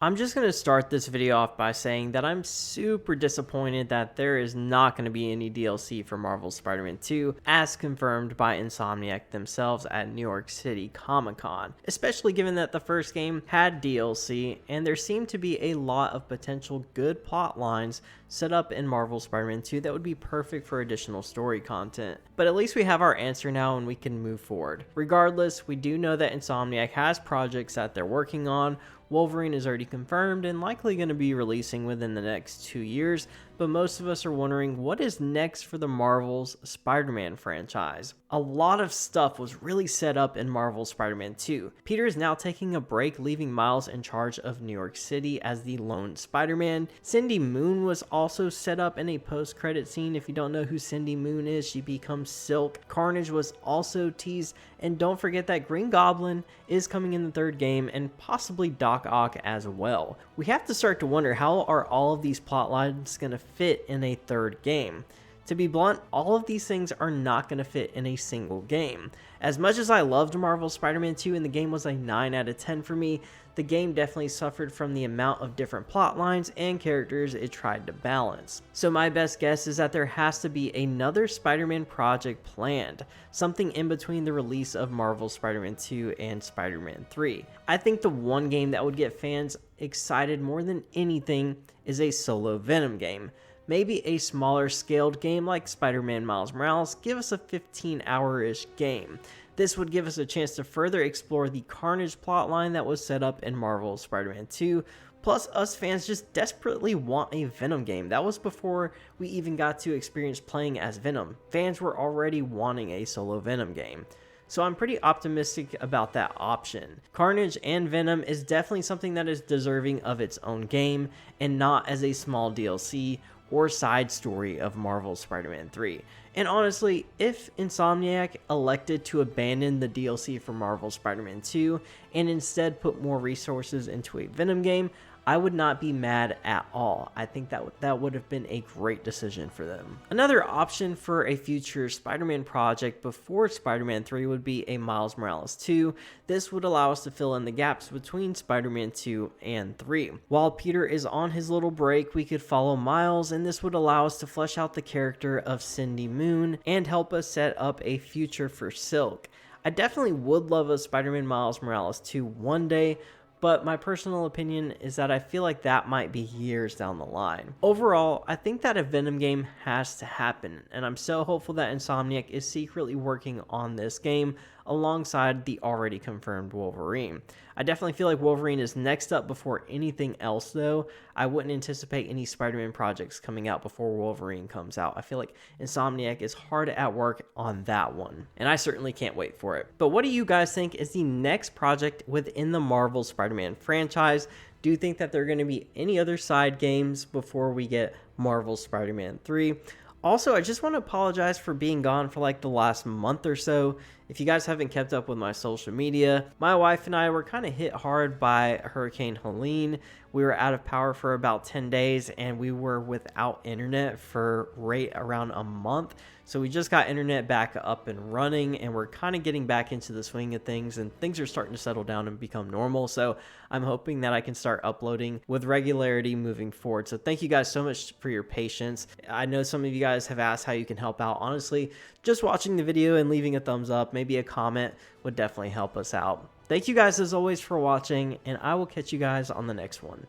I'm just going to start this video off by saying that I'm super disappointed that there is not going to be any DLC for Marvel's Spider-Man 2 as confirmed by Insomniac themselves at New York City Comic-Con, especially given that the first game had DLC and there seemed to be a lot of potential good plot lines set up in Marvel's Spider-Man 2 that would be perfect for additional story content. But at least we have our answer now and we can move forward. Regardless, we do know that Insomniac has projects that they're working on. Wolverine is already confirmed and likely going to be releasing within the next 2 years, but most of us are wondering what is next for the Marvel's Spider-Man franchise. A lot of stuff was really set up in Marvel's Spider-Man 2. Peter is now taking a break, leaving Miles in charge of New York City as the lone Spider-Man. Cindy Moon was also set up in a post-credit scene. If you don't know who Cindy Moon is, she becomes Silk. Carnage was also teased, and don't forget that Green Goblin is coming in the third game, and possibly Doc Ock as well. We have to start to wonder, how are all of these plot lines going to fit in a third game? To be blunt, all of these things are not going to fit in a single game. As much as I loved Marvel's Spider-Man 2 and the game was a 9 out of 10 for me, the game definitely suffered from the amount of different plot lines and characters it tried to balance. So my best guess is that there has to be another Spider-Man project planned, something in between the release of Marvel's Spider-Man 2 and Spider-Man 3. I think the one game that would get fans excited more than anything is a solo Venom game. Maybe a smaller scaled game like Spider-Man Miles Morales. Give us a 15-hour-ish game. This would give us a chance to further explore the Carnage plotline that was set up in Marvel's Spider-Man 2. Plus, us fans just desperately want a Venom game. That was before we even got to experience playing as Venom. Fans were already wanting a solo Venom game. So I'm pretty optimistic about that option. Carnage and Venom is definitely something that is deserving of its own game and not as a small DLC or side story of Marvel's Spider-Man 3. And honestly, if Insomniac elected to abandon the DLC for Marvel's Spider-Man 2 and instead put more resources into a Venom game, I would not be mad at all. I think that would have been a great decision for them. Another option for a future Spider-Man project before Spider-Man 3 would be a Miles Morales 2. This would allow us to fill in the gaps between Spider-Man 2 and 3. While Peter is on his little break, we could follow Miles, and this would allow us to flesh out the character of Cindy Moon and help us set up a future for Silk. I definitely would love a Spider-Man Miles Morales 2 one day, but my personal opinion is that I feel like that might be years down the line. Overall, I think that a Venom game has to happen, and I'm so hopeful that Insomniac is secretly working on this game alongside the already confirmed Wolverine. I definitely feel like Wolverine is next up before anything else though. I wouldn't anticipate any Spider-Man projects coming out before Wolverine comes out. I feel like Insomniac is hard at work on that one, and I certainly can't wait for it. But what do you guys think is the next project within the Marvel Spider-Man franchise? Do you think that there are going to be any other side games before we get Marvel Spider-Man 3? Also, I just want to apologize for being gone for like the last month or so. If you guys haven't kept up with my social media, my wife and I were kind of hit hard by Hurricane Helene. We were out of power for about 10 days and we were without internet for right around a month. So we just got internet back up and running and we're kind of getting back into the swing of things, and things are starting to settle down and become normal. So I'm hoping that I can start uploading with regularity moving forward. So thank you guys so much for your patience. I know some of you guys have asked how you can help out. Honestly, just watching the video and leaving a thumbs up, maybe a comment would definitely help us out. Thank you guys as always for watching, and I will catch you guys on the next one.